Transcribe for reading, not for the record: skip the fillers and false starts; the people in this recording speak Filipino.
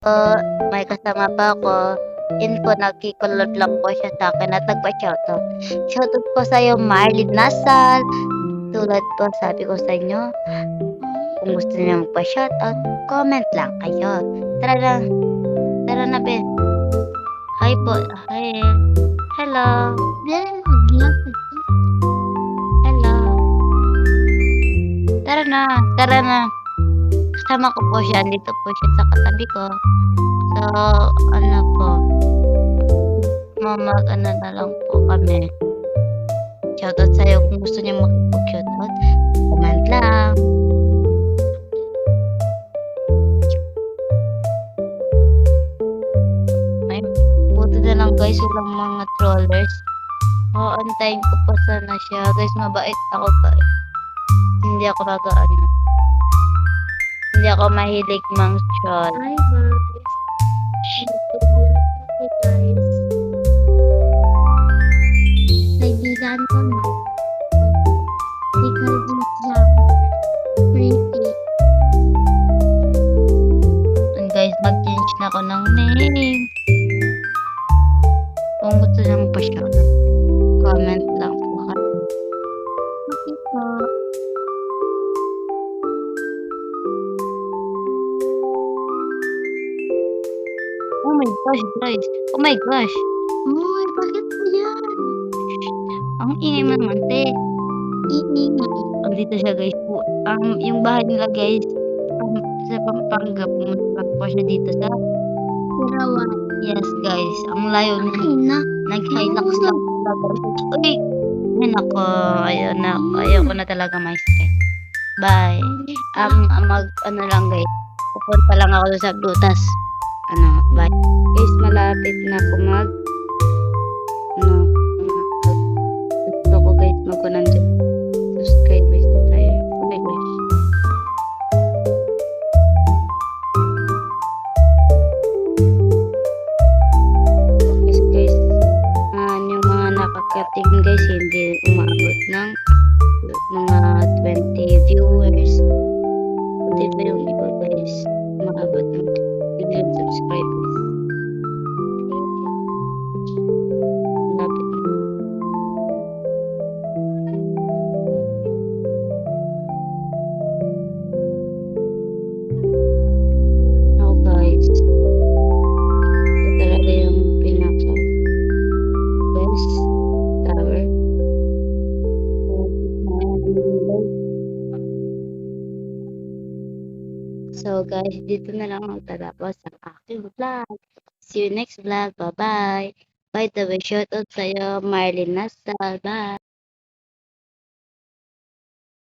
May kasama pa ako. Yun po, nagkikulot lang po siya sa akin at nagpa-shoutout. Shoutout po sa'yo, Marlene Nasal. Tulad po, sabi ko sa inyo, kung gusto niyo magpa-shoutout, comment lang kayo. Tara na, Ben. Hi po, hi. Hello. Hello. Tara na. Kasama ko po siya, dito po siya sa katabi ko. So, ano po, ano na lang po kami. Shoutout sa'yo kung gusto niyo mag-shoutout. Comment lang. Ay, buti na lang guys, walang mga trollers. Antayin ko pa sana siya. Guys, mabait ako guys. Hindi ako hindi ako mahilig mang-troll. Hi guys. Kaibigan ko na. Ikaw din siya. Pretty. And guys, mag-change na ako ng name. Kung gusto niyo magpa-shoutout, comment lang po kayo. Okay po. Oh my gosh, guys. Oh my gosh. Uy, bakit po yan? Ang ingay mo naman, te. Iingay. Dito siya, guys. Yung bahay nila, guys, sa Pampanga, pumunta po siya dito sa... Sarawak. Yes, guys. Ang layo Ay niya. na. Nag-hilux lang sila, guys. Uy! Yan ako. Ayaw ko na talaga ma-stress. Bye. Ano lang, guys. Pupunta lang ako sa Blutas. Bye. Guys, malapit na ako gusto ko guys mag-100 subscribers na tayo. Oh my gosh. Okay, so guys, yung mga nakakating guys, hindi umabot ng mga 20 viewers. Hindi pa yung iba guys, umabot ng 1 million subscribers. Lapit na. Now guys, ito talaga yung pinaka best tower. So guys, dito na lang magtatapos ang aking vlog. See you next vlog. Bye-bye. By the way, shoutout sa'yo, Marlene Nasal. Bye.